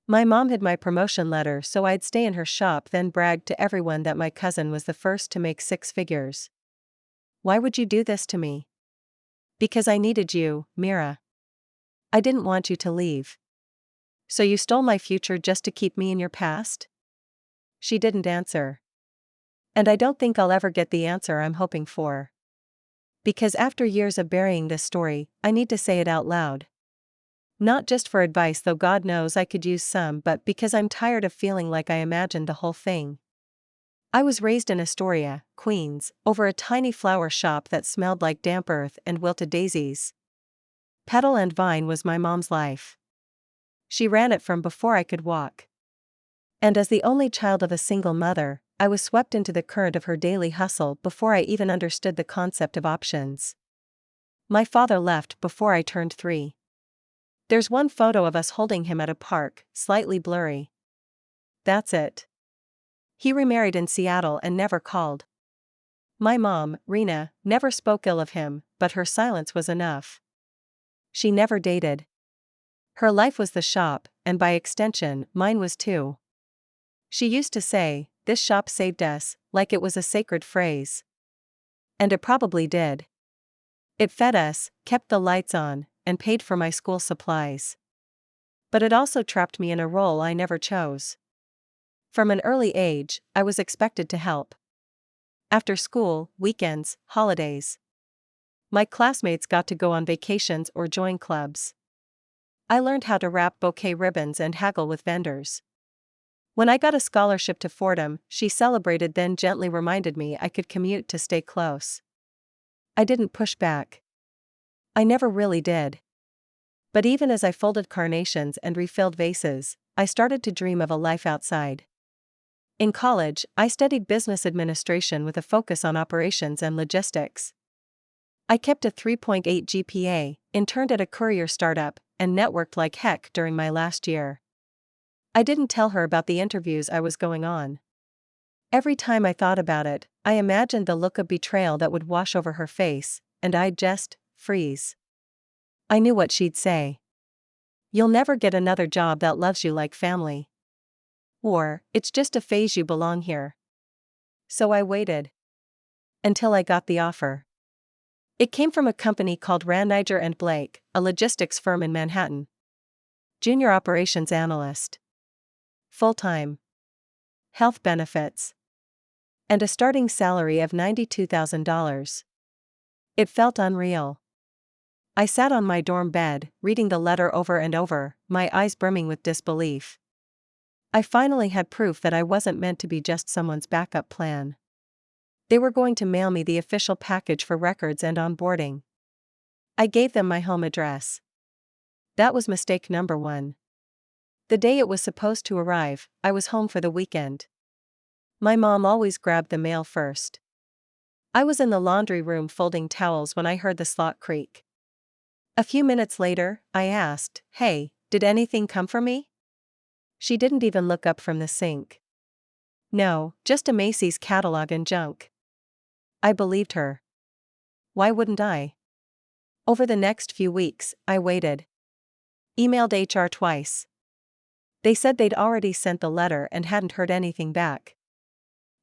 My mom hid my promotion letter so I'd stay in her shop, then bragged to everyone that my cousin was the first to make six figures. Why would you do this to me? Because I needed you, Mira. I didn't want you to leave. So you stole my future just to keep me in your past? She didn't answer. And I don't think I'll ever get the answer I'm hoping for. Because after years of burying this story, I need to say it out loud. Not just for advice, though God knows I could use some, but because I'm tired of feeling like I imagined the whole thing. I was raised in Astoria, Queens, over a tiny flower shop that smelled like damp earth and wilted daisies. Petal and vine was my mom's life. She ran it from before I could walk. And as the only child of a single mother, I was swept into the current of her daily hustle before I even understood the concept of options. My father left before I turned 3. There's one photo of us holding him at a park, slightly blurry. That's it. He remarried in Seattle and never called. My mom, Rena, never spoke ill of him, but her silence was enough. She never dated. Her life was the shop, and by extension, mine was too. She used to say, "This shop saved us," like it was a sacred phrase. And it probably did. It fed us, kept the lights on, and paid for my school supplies. But it also trapped me in a role I never chose. From an early age, I was expected to help. After school, weekends, holidays. My classmates got to go on vacations or join clubs. I learned how to wrap bouquet ribbons and haggle with vendors. When I got a scholarship to Fordham, she celebrated, then gently reminded me I could commute to stay close. I didn't push back. I never really did. But even as I folded carnations and refilled vases, I started to dream of a life outside. In college, I studied business administration with a focus on operations and logistics. I kept a 3.8 GPA, interned at a courier startup, and networked like heck during my last year. I didn't tell her about the interviews I was going on. Every time I thought about it, I imagined the look of betrayal that would wash over her face, and I'd just freeze. I knew what she'd say. "You'll never get another job that loves you like family." Or, "It's just a phase, you belong here." So I waited. Until I got the offer. It came from a company called Ranniger and Blake, a logistics firm in Manhattan. Junior operations analyst. Full-time. Health benefits. And a starting salary of $92,000. It felt unreal. I sat on my dorm bed, reading the letter over and over, my eyes brimming with disbelief. I finally had proof that I wasn't meant to be just someone's backup plan. They were going to mail me the official package for records and onboarding. I gave them my home address. That was mistake number 1. The day it was supposed to arrive, I was home for the weekend. My mom always grabbed the mail first. I was in the laundry room folding towels when I heard the slot creak. A few minutes later, I asked, "Hey, did anything come for me?" She didn't even look up from the sink. "No, just a Macy's catalog and junk." I believed her. Why wouldn't I? Over the next few weeks, I waited. Emailed HR twice. They said they'd already sent the letter and hadn't heard anything back.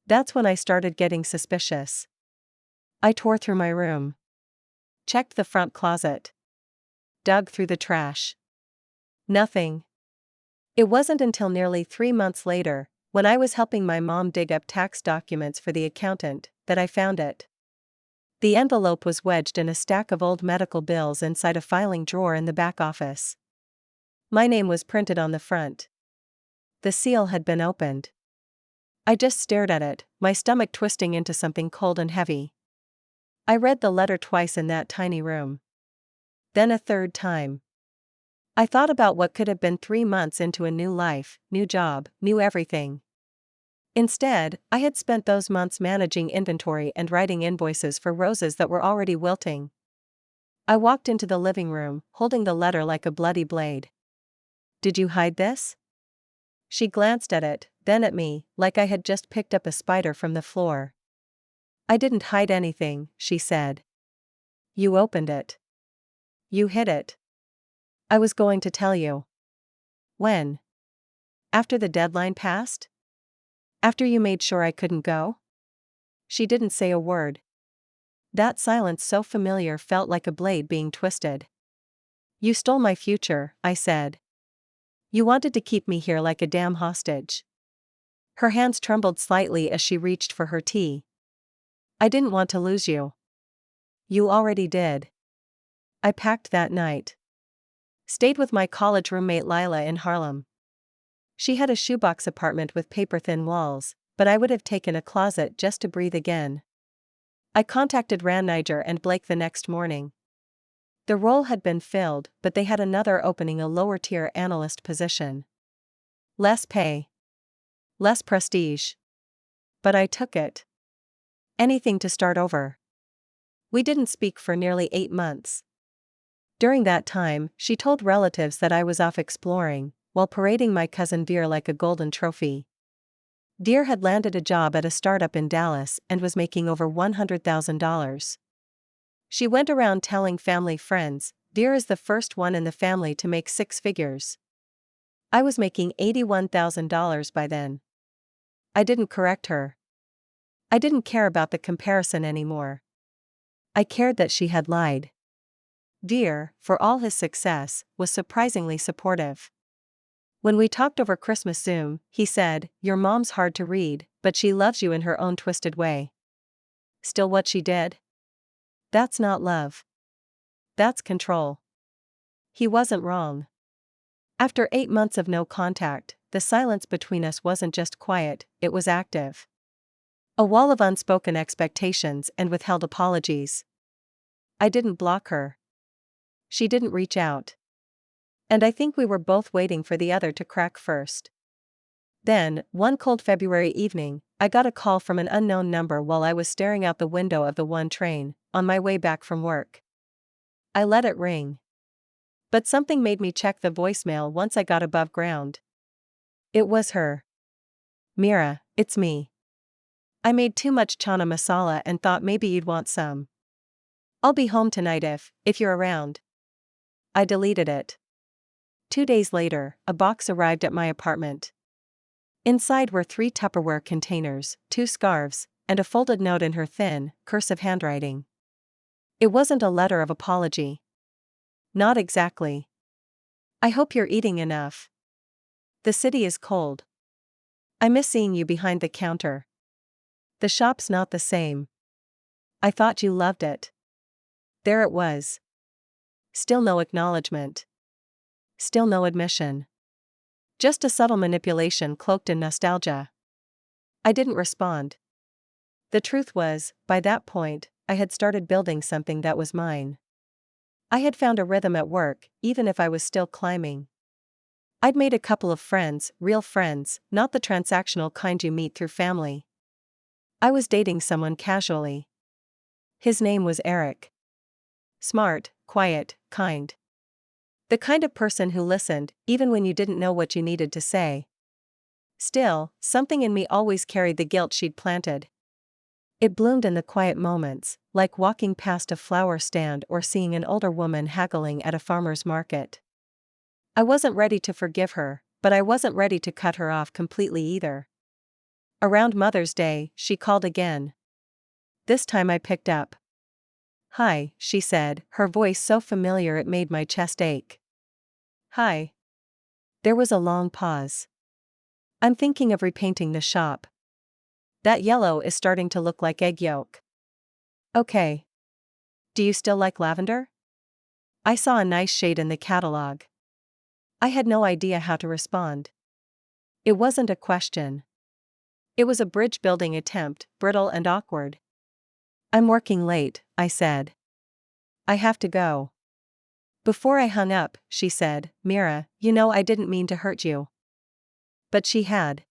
That's when I started getting suspicious. I tore through my room. Checked the front closet. Dug through the trash. Nothing. It wasn't until nearly 3 months later, when I was helping my mom dig up tax documents for the accountant, that I found it. The envelope was wedged in a stack of old medical bills inside a filing drawer in the back office. My name was printed on the front. The seal had been opened. I just stared at it, my stomach twisting into something cold and heavy. I read the letter twice in that tiny room. Then a third time. I thought about what could have been 3 months into a new life, new job, new everything. Instead, I had spent those months managing inventory and writing invoices for roses that were already wilting. I walked into the living room, holding the letter like a bloody blade. "Did you hide this?" She glanced at it, then at me, like I had just picked up a spider from the floor. "I didn't hide anything," she said. "You opened it. You hid it. I was going to tell you." "When?" After the deadline passed? After you made sure I couldn't go? She didn't say a word. That silence, so familiar, felt like a blade being twisted. You stole my future, I said. You wanted to keep me here like a damn hostage. Her hands trembled slightly as she reached for her tea. I didn't want to lose you. You already did. I packed that night. Stayed with my college roommate Lila in Harlem. She had a shoebox apartment with paper-thin walls, but I would have taken a closet just to breathe again. I contacted Rand Niger and Blake the next morning. The role had been filled, but they had another opening, a lower-tier analyst position. Less pay. Less prestige. But I took it. Anything to start over. We didn't speak for nearly 8 months. During that time, she told relatives that I was off exploring, while parading my cousin Veer like a golden trophy. Veer had landed a job at a startup in Dallas and was making over $100,000. She went around telling family friends, Veer is the first one in the family to make 6 figures. I was making $81,000 by then. I didn't correct her. I didn't care about the comparison anymore. I cared that she had lied. Veer, for all his success, was surprisingly supportive. When we talked over Christmas Zoom, he said, "Your mom's hard to read, but she loves you in her own twisted way." Still what she did? That's not love. That's control. He wasn't wrong. After 8 months of no contact, the silence between us wasn't just quiet, it was active. A wall of unspoken expectations and withheld apologies. I didn't block her. She didn't reach out. And I think we were both waiting for the other to crack first. Then, one cold February evening, I got a call from an unknown number while I was staring out the window of the 1 train, on my way back from work. I let it ring. But something made me check the voicemail once I got above ground. It was her. "Mira, it's me. I made too much chana masala and thought maybe you'd want some. I'll be home tonight if you're around." I deleted it. 2 days later, a box arrived at my apartment. Inside were 3 Tupperware containers, 2 scarves, and a folded note in her thin, cursive handwriting. It wasn't a letter of apology. Not exactly. "I hope you're eating enough. The city is cold. I miss seeing you behind the counter. The shop's not the same. I thought you loved it." There it was. Still no acknowledgement. Still no admission. Just a subtle manipulation cloaked in nostalgia. I didn't respond. The truth was, by that point, I had started building something that was mine. I had found a rhythm at work, even if I was still climbing. I'd made a couple of friends, real friends, not the transactional kind you meet through family. I was dating someone casually. His name was Eric. Smart, quiet, kind. The kind of person who listened, even when you didn't know what you needed to say. Still, something in me always carried the guilt she'd planted. It bloomed in the quiet moments, like walking past a flower stand or seeing an older woman haggling at a farmer's market. I wasn't ready to forgive her, but I wasn't ready to cut her off completely either. Around Mother's Day, she called again. This time I picked up. "Hi," she said, her voice so familiar it made my chest ache. "Hi." There was a long pause. "I'm thinking of repainting the shop. That yellow is starting to look like egg yolk." "Okay. Do you still like lavender?" I saw a nice shade in the catalog. I had no idea how to respond. It wasn't a question. It was a bridge-building attempt, brittle and awkward. "I'm working late," I said. "I have to go." Before I hung up, she said, "Mira, you know I didn't mean to hurt you." But she had.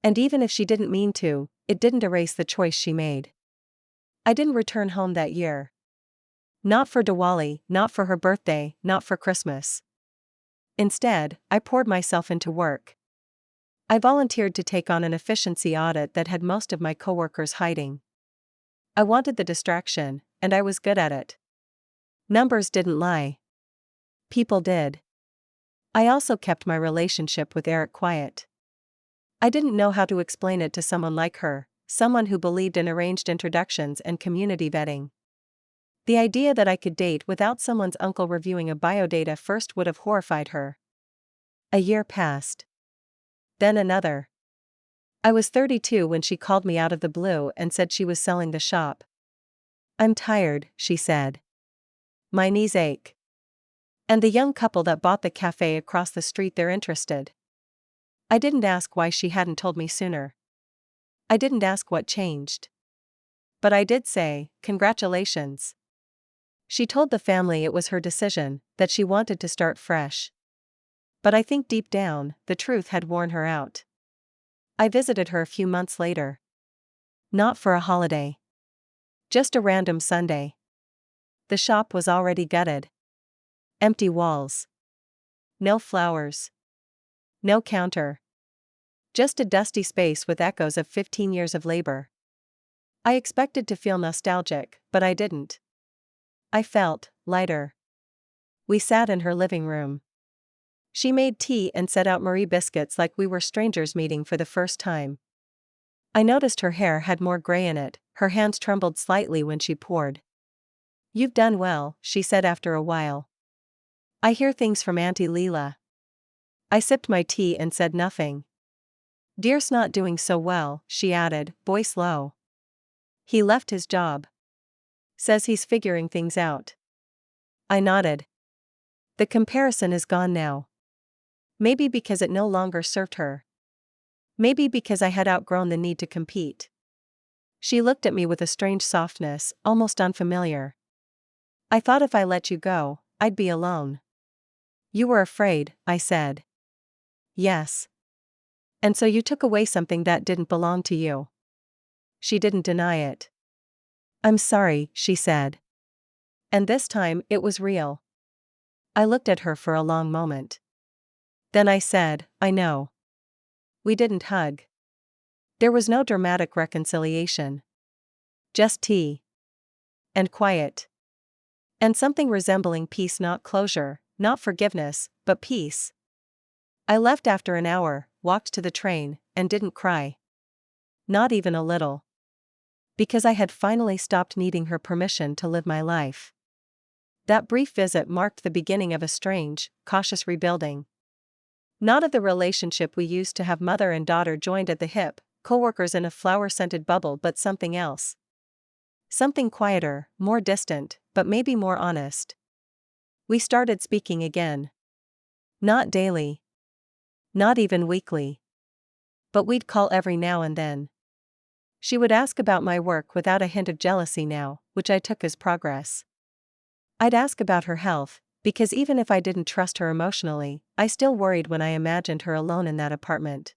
And even if she didn't mean to, it didn't erase the choice she made. I didn't return home that year. Not for Diwali, not for her birthday, not for Christmas. Instead, I poured myself into work. I volunteered to take on an efficiency audit that had most of my coworkers hiding. I wanted the distraction, and I was good at it. Numbers didn't lie. People did. I also kept my relationship with Eric quiet. I didn't know how to explain it to someone like her, someone who believed in arranged introductions and community vetting. The idea that I could date without someone's uncle reviewing a biodata first would have horrified her. A year passed. Then another. I was 32 when she called me out of the blue and said she was selling the shop. "I'm tired," she said. "My knees ache. And the young couple that bought the cafe across the street, they're interested." I didn't ask why she hadn't told me sooner. I didn't ask what changed. But I did say, "Congratulations." She told the family it was her decision, that she wanted to start fresh. But I think deep down, the truth had worn her out. I visited her a few months later. Not for a holiday. Just a random Sunday. The shop was already gutted. Empty walls. No flowers. No counter. Just a dusty space with echoes of 15 years of labor. I expected to feel nostalgic, but I didn't. I felt lighter. We sat in her living room. She made tea and set out Marie biscuits like we were strangers meeting for the first time. I noticed her hair had more gray in it, her hands trembled slightly when she poured. "You've done well," she said after a while. "I hear things from Auntie Leela." I sipped my tea and said nothing. "Dear's not doing so well," she added, voice low. "He left his job. Says he's figuring things out." I nodded. The comparison is gone now. Maybe because it no longer served her. Maybe because I had outgrown the need to compete. She looked at me with a strange softness, almost unfamiliar. "I thought if I let you go, I'd be alone." "You were afraid," I said. "Yes. And so you took away something that didn't belong to you." She didn't deny it. "I'm sorry," she said. And this time, it was real. I looked at her for a long moment. Then I said, "I know." We didn't hug. There was no dramatic reconciliation. Just tea. And quiet. And something resembling peace, not closure, not forgiveness, but peace. I left after an hour, walked to the train, and didn't cry. Not even a little. Because I had finally stopped needing her permission to live my life. That brief visit marked the beginning of a strange, cautious rebuilding. Not of the relationship we used to have, mother and daughter joined at the hip, co-workers in a flower-scented bubble, but something else. Something quieter, more distant, but maybe more honest. We started speaking again. Not daily. Not even weekly. But we'd call every now and then. She would ask about my work without a hint of jealousy now, which I took as progress. I'd ask about her health, because even if I didn't trust her emotionally, I still worried when I imagined her alone in that apartment.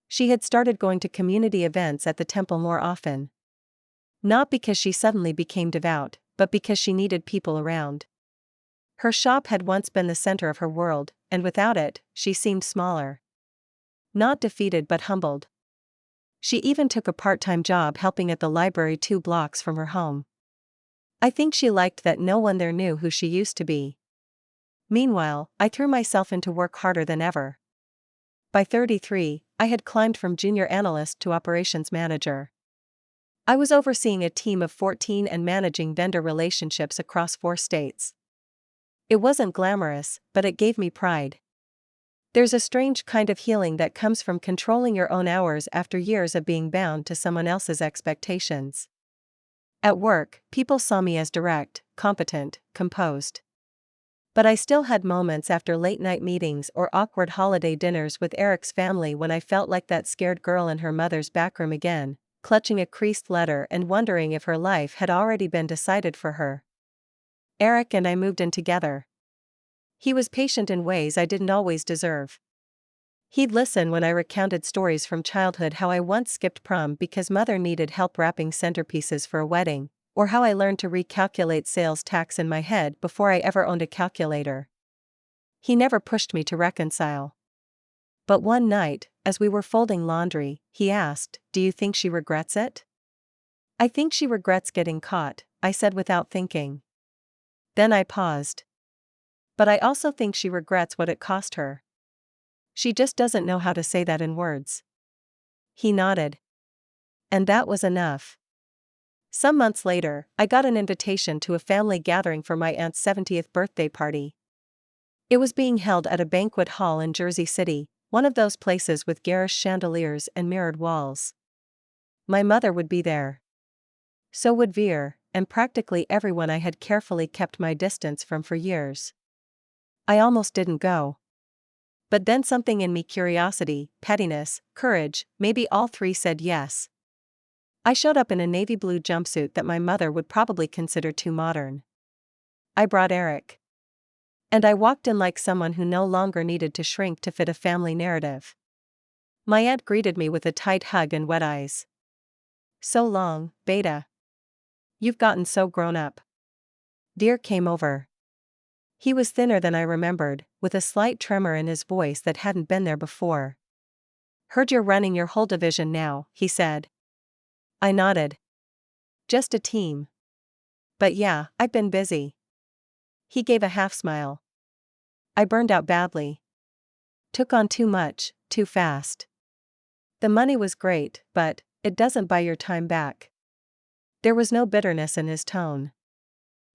She had started going to community events at the temple more often. Not because she suddenly became devout, but because she needed people around. Her shop had once been the center of her world, and without it, she seemed smaller. Not defeated but humbled. She even took a part-time job helping at the library 2 blocks from her home. I think she liked that no one there knew who she used to be. Meanwhile, I threw myself into work harder than ever. By 33, I had climbed from junior analyst to operations manager. I was overseeing a team of 14 and managing vendor relationships across 4 states. It wasn't glamorous, but it gave me pride. There's a strange kind of healing that comes from controlling your own hours after years of being bound to someone else's expectations. At work, people saw me as direct, competent, composed. But I still had moments after late-night meetings or awkward holiday dinners with Eric's family when I felt like that scared girl in her mother's backroom again, clutching a creased letter and wondering if her life had already been decided for her. Eric and I moved in together. He was patient in ways I didn't always deserve. He'd listen when I recounted stories from childhood, how I once skipped prom because mother needed help wrapping centerpieces for a wedding, or how I learned to recalculate sales tax in my head before I ever owned a calculator. He never pushed me to reconcile. But one night, as we were folding laundry, he asked, "Do you think she regrets it?" "I think she regrets getting caught," I said without thinking. Then I paused. But I also think she regrets what it cost her. She just doesn't know how to say that in words. He nodded. And that was enough. Some months later, I got an invitation to a family gathering for my aunt's 70th birthday party. It was being held at a banquet hall in Jersey City, one of those places with garish chandeliers and mirrored walls. My mother would be there. So would Veer, and practically everyone I had carefully kept my distance from for years. I almost didn't go. But then something in me, curiosity, pettiness, courage, maybe all three, said yes. I showed up in a navy blue jumpsuit that my mother would probably consider too modern. I brought Eric. And I walked in like someone who no longer needed to shrink to fit a family narrative. My aunt greeted me with a tight hug and wet eyes. "So long, Beta. You've gotten so grown up." Veer came over. He was thinner than I remembered, with a slight tremor in his voice that hadn't been there before. "Heard you're running your whole division now," he said. I nodded. "Just a team. But yeah, I've been busy." He gave a half smile. "I burned out badly. Took on too much, too fast. The money was great, but it doesn't buy your time back." There was no bitterness in his tone.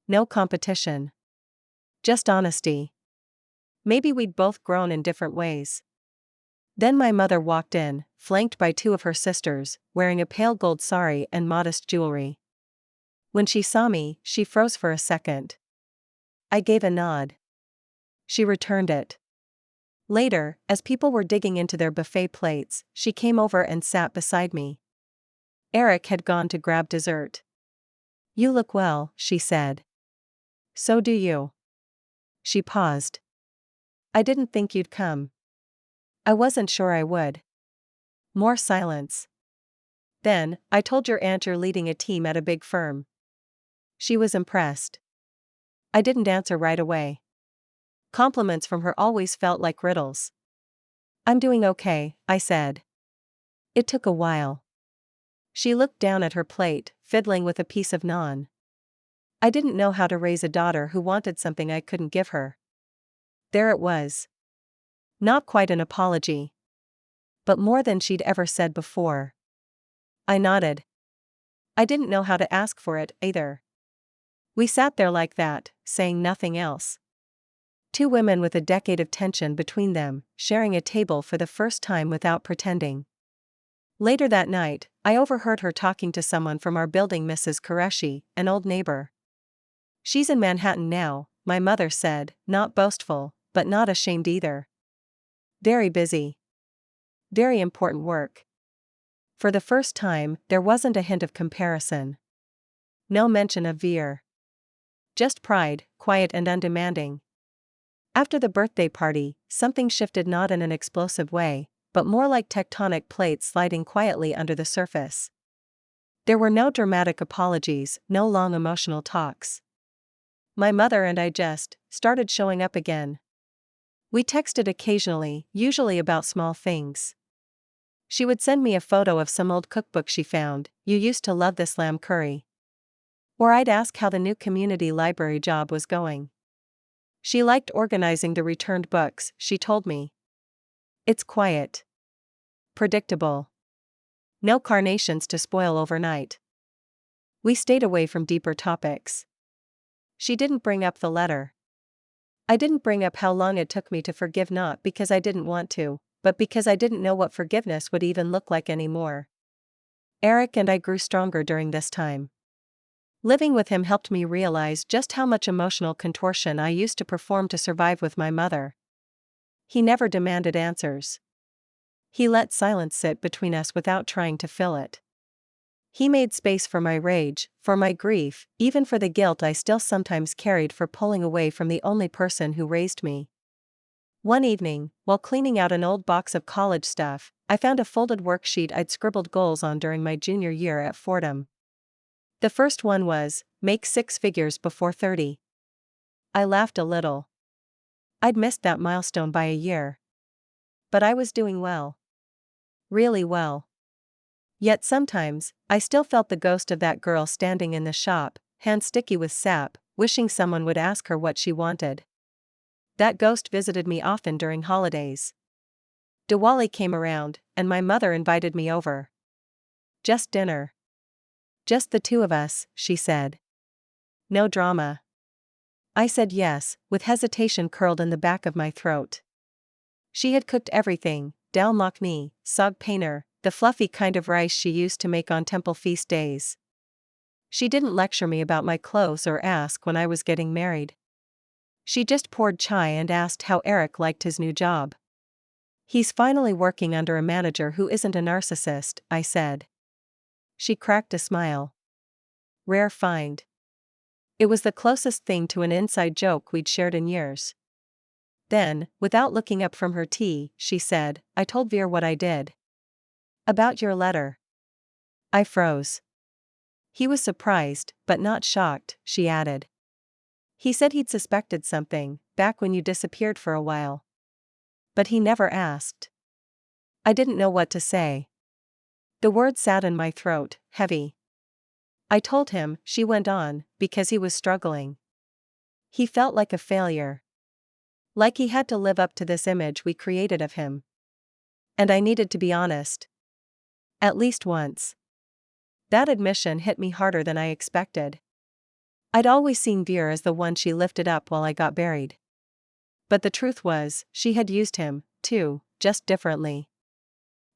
No competition. Just honesty. Maybe we'd both grown in different ways. Then my mother walked in, flanked by two of her sisters, wearing a pale gold sari and modest jewelry. When she saw me, she froze for a second. I gave a nod. She returned it. Later, as people were digging into their buffet plates, she came over and sat beside me. Eric had gone to grab dessert. "You look well," she said. "So do you." She paused. "I didn't think you'd come." "I wasn't sure I would." More silence. "Then, I told your aunt you're leading a team at a big firm." She was impressed. I didn't answer right away. Compliments from her always felt like riddles. "I'm doing okay," I said. It took a while. She looked down at her plate, fiddling with a piece of naan. I didn't know how to raise a daughter who wanted something I couldn't give her. There it was. Not quite an apology. But more than she'd ever said before. I nodded. I didn't know how to ask for it, either. We sat there like that, saying nothing else. Two women with a decade of tension between them, sharing a table for the first time without pretending. Later that night, I overheard her talking to someone from our building, Mrs. Qureshi, an old neighbor. "She's in Manhattan now," my mother said, not boastful, but not ashamed either. "Very busy. Very important work." For the first time, there wasn't a hint of comparison. No mention of Veer. Just pride, quiet and undemanding. After the birthday party, something shifted, not in an explosive way, but more like tectonic plates sliding quietly under the surface. There were no dramatic apologies, no long emotional talks. My mother and I just started showing up again. We texted occasionally, usually about small things. She would send me a photo of some old cookbook she found. "You used to love this lamb curry." Or I'd ask how the new community library job was going. She liked organizing the returned books, she told me. "It's quiet. Predictable. No carnations to spoil overnight." We stayed away from deeper topics. She didn't bring up the letter. I didn't bring up how long it took me to forgive, not because I didn't want to, but because I didn't know what forgiveness would even look like anymore. Eric and I grew stronger during this time. Living with him helped me realize just how much emotional contortion I used to perform to survive with my mother. He never demanded answers. He let silence sit between us without trying to fill it. He made space for my rage, for my grief, even for the guilt I still sometimes carried for pulling away from the only person who raised me. One evening, while cleaning out an old box of college stuff, I found a folded worksheet I'd scribbled goals on during my junior year at Fordham. The first one was, "Make 6 figures before 30. I laughed a little. I'd missed that milestone by a year. But I was doing well. Really well. Yet sometimes, I still felt the ghost of that girl standing in the shop, hands sticky with sap, wishing someone would ask her what she wanted. That ghost visited me often during holidays. Diwali came around, and my mother invited me over. Just dinner. Just the two of us, she said. No drama. I said yes, with hesitation curled in the back of my throat. She had cooked everything: dal makhni, saag paneer, the fluffy kind of rice she used to make on temple feast days. She didn't lecture me about my clothes or ask when I was getting married. She just poured chai and asked how Eric liked his new job. He's finally working under a manager who isn't a narcissist, I said. She cracked a smile. Rare find. It was the closest thing to an inside joke we'd shared in years. Then, without looking up from her tea, she said, I told Veer what I did. About your letter. I froze. He was surprised, but not shocked, she added. He said he'd suspected something, back when you disappeared for a while. But he never asked. I didn't know what to say. The words sat in my throat, heavy. I told him, she went on, because he was struggling. He felt like a failure. Like he had to live up to this image we created of him. And I needed to be honest. At least once. That admission hit me harder than I expected. I'd always seen Veer as the one she lifted up while I got buried. But the truth was, she had used him, too, just differently.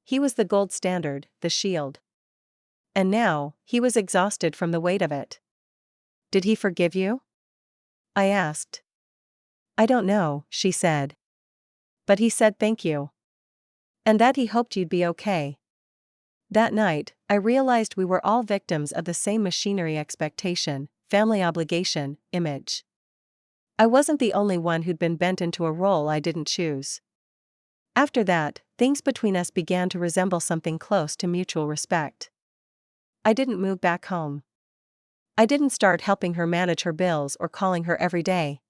He was the gold standard, the shield. And now, he was exhausted from the weight of it. Did he forgive you? I asked. I don't know, she said. But he said thank you. And that he hoped you'd be okay. That night, I realized we were all victims of the same machinery expectation, family obligation, image. I wasn't the only one who'd been bent into a role I didn't choose. After that, things between us began to resemble something close to mutual respect. I didn't move back home. I didn't start helping her manage her bills or calling her every day.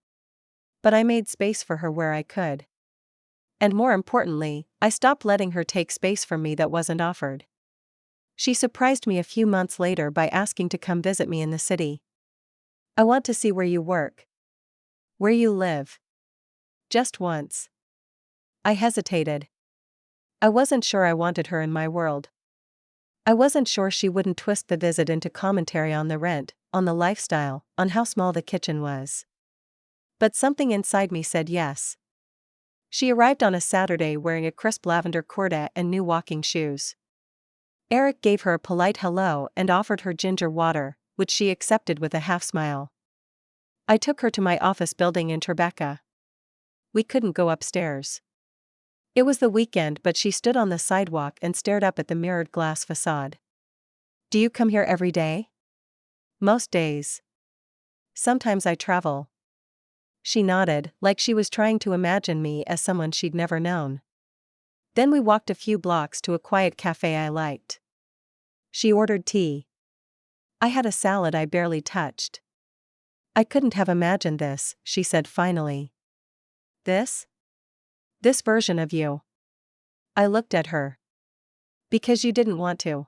But I made space for her where I could. And more importantly, I stopped letting her take space from me that wasn't offered. She surprised me a few months later by asking to come visit me in the city. I want to see where you work. Where you live. Just once. I hesitated. I wasn't sure I wanted her in my world. I wasn't sure she wouldn't twist the visit into commentary on the rent, on the lifestyle, on how small the kitchen was. But something inside me said yes. She arrived on a Saturday wearing a crisp lavender kurta and new walking shoes. Eric gave her a polite hello and offered her ginger water, which she accepted with a half smile. I took her to my office building in Tribeca. We couldn't go upstairs. It was the weekend, but she stood on the sidewalk and stared up at the mirrored glass facade. Do you come here every day? Most days. Sometimes I travel. She nodded, like she was trying to imagine me as someone she'd never known. Then we walked a few blocks to a quiet cafe I liked. She ordered tea. I had a salad I barely touched. I couldn't have imagined this, she said finally. This? This version of you. I looked at her. Because you didn't want to.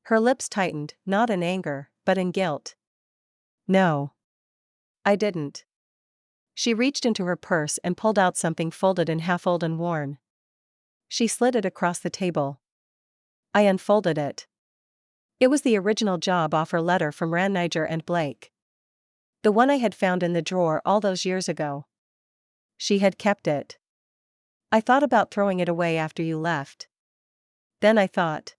Her lips tightened, not in anger, but in guilt. No. I didn't. She reached into her purse and pulled out something folded in half old and worn. She slid it across the table. I unfolded it. It was the original job offer letter from Niger and Blake. The one I had found in the drawer all those years ago. She had kept it. I thought about throwing it away after you left. Then I thought.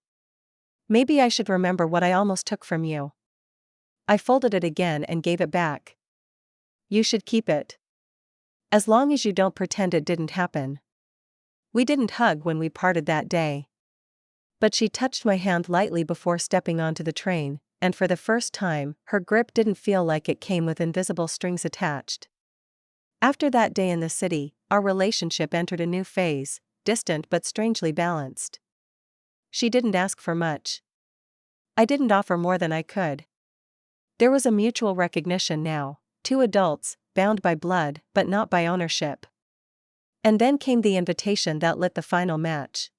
Maybe I should remember what I almost took from you. I folded it again and gave it back. You should keep it. As long as you don't pretend it didn't happen. We didn't hug when we parted that day. But she touched my hand lightly before stepping onto the train, and for the first time, her grip didn't feel like it came with invisible strings attached. After that day in the city, our relationship entered a new phase, distant but strangely balanced. She didn't ask for much. I didn't offer more than I could. There was a mutual recognition now, two adults, bound by blood but not by ownership. And then came the invitation that lit the final match.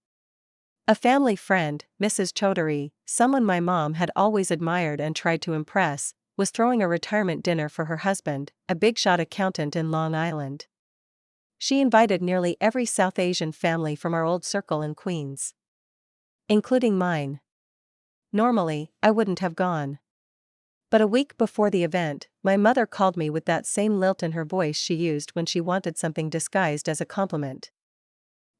A family friend, Mrs. Chaudhary, someone my mom had always admired and tried to impress, was throwing a retirement dinner for her husband, a big-shot accountant in Long Island. She invited nearly every South Asian family from our old circle in Queens, including mine. Normally, I wouldn't have gone. But a week before the event, my mother called me with that same lilt in her voice she used when she wanted something disguised as a compliment.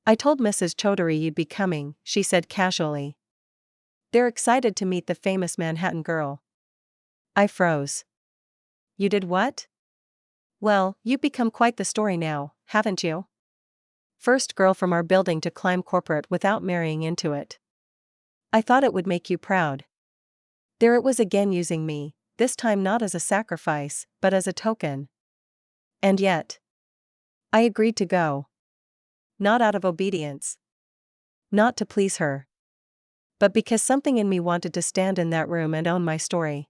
"I told Mrs. Chaudhary you'd be coming," she said casually. "They're excited to meet the famous Manhattan girl." I froze. "You did what?" "Well, you've become quite the story now, haven't you? First girl from our building to climb corporate without marrying into it. I thought it would make you proud." There it was again, using me, this time not as a sacrifice, but as a token. And yet, I agreed to go. Not out of obedience. Not to please her. But because something in me wanted to stand in that room and own my story.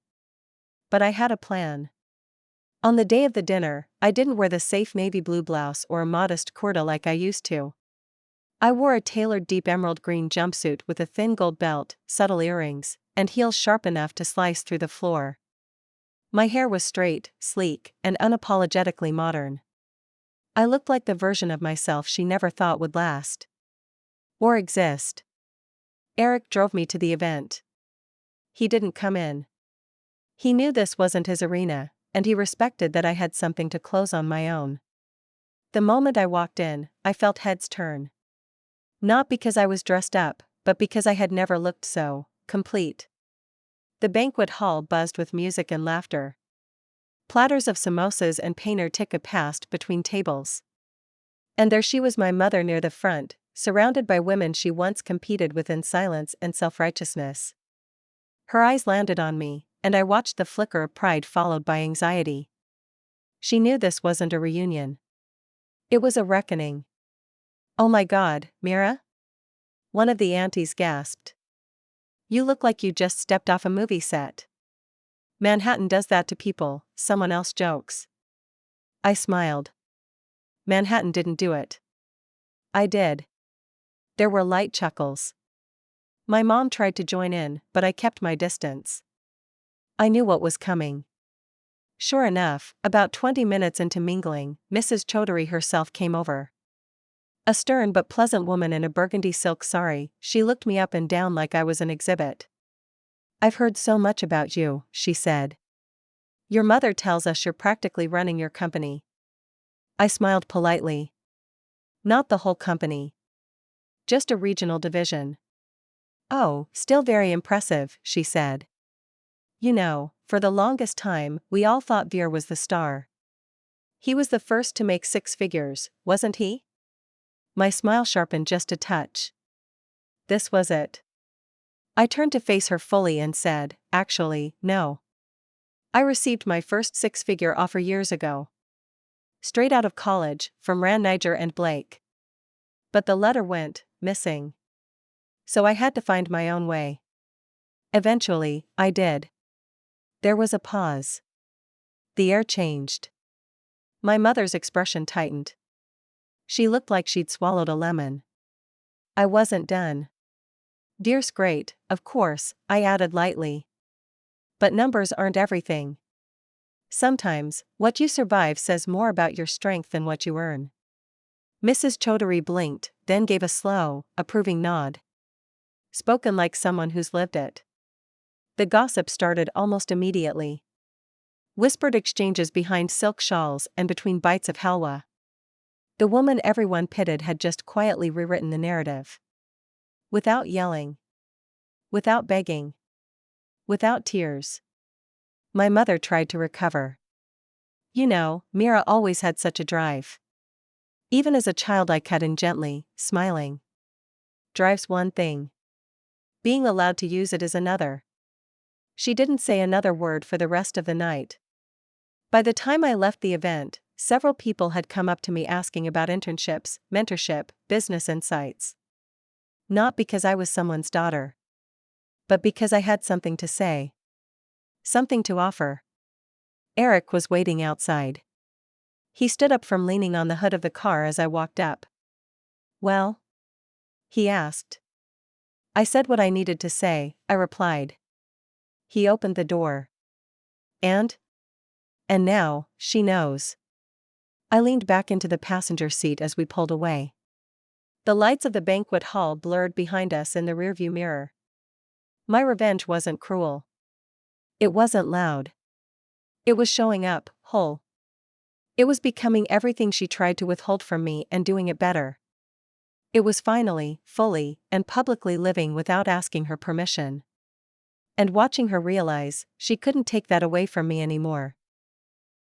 But I had a plan. On the day of the dinner, I didn't wear the safe navy blue blouse or a modest kurta like I used to. I wore a tailored deep emerald green jumpsuit with a thin gold belt, subtle earrings, and heels sharp enough to slice through the floor. My hair was straight, sleek, and unapologetically modern. I looked like the version of myself she never thought would last. Or exist. Eric drove me to the event. He didn't come in. He knew this wasn't his arena, and he respected that I had something to close on my own. The moment I walked in, I felt heads turn. Not because I was dressed up, but because I had never looked so complete. The banquet hall buzzed with music and laughter. Platters of samosas and paneer tikka passed between tables. And there she was, my mother, near the front, surrounded by women she once competed with in silence and self-righteousness. Her eyes landed on me, and I watched the flicker of pride followed by anxiety. She knew this wasn't a reunion. It was a reckoning. "Oh my God, Mira?" one of the aunties gasped. "You look like you just stepped off a movie set." "Manhattan does that to people," someone else jokes. I smiled. "Manhattan didn't do it. I did." There were light chuckles. My mom tried to join in, but I kept my distance. I knew what was coming. Sure enough, about 20 minutes into mingling, Mrs. Chaudhary herself came over. A stern but pleasant woman in a burgundy silk sari, she looked me up and down like I was an exhibit. "I've heard so much about you," she said. "Your mother tells us you're practically running your company." I smiled politely. "Not the whole company. Just a regional division." "Oh, still very impressive," she said. "You know, for the longest time, we all thought Veer was the star. He was the first to make six figures, wasn't he?" My smile sharpened just a touch. This was it. I turned to face her fully and said, "Actually, no. I received my first six-figure offer years ago. Straight out of college, from Ran Niger and Blake. But the letter went missing. So I had to find my own way. Eventually, I did." There was a pause. The air changed. My mother's expression tightened. She looked like she'd swallowed a lemon. I wasn't done. "Dear's great, of course," I added lightly. "But numbers aren't everything. Sometimes, what you survive says more about your strength than what you earn." Mrs. Chaudhary blinked, then gave a slow, approving nod. Spoken like someone who's lived it. The gossip started almost immediately. Whispered exchanges behind silk shawls and between bites of halwa. The woman everyone pitied had just quietly rewritten the narrative. Without yelling. Without begging. Without tears. My mother tried to recover. "You know, Mira always had such a drive. Even as a child," I cut in gently, smiling. "Drive's one thing. Being allowed to use it is another." She didn't say another word for the rest of the night. By the time I left the event, several people had come up to me asking about internships, mentorship, business insights. Not because I was someone's daughter. But because I had something to say. Something to offer. Eric was waiting outside. He stood up from leaning on the hood of the car as I walked up. "Well?" he asked. I said what I needed to say, I replied. He opened the door. And now, she knows." I leaned back into the passenger seat as we pulled away. The lights of the banquet hall blurred behind us in the rearview mirror. My revenge wasn't cruel. It wasn't loud. It was showing up, whole. It was becoming everything she tried to withhold from me and doing it better. It was finally, fully, and publicly living without asking her permission. And watching her realize, she couldn't take that away from me anymore.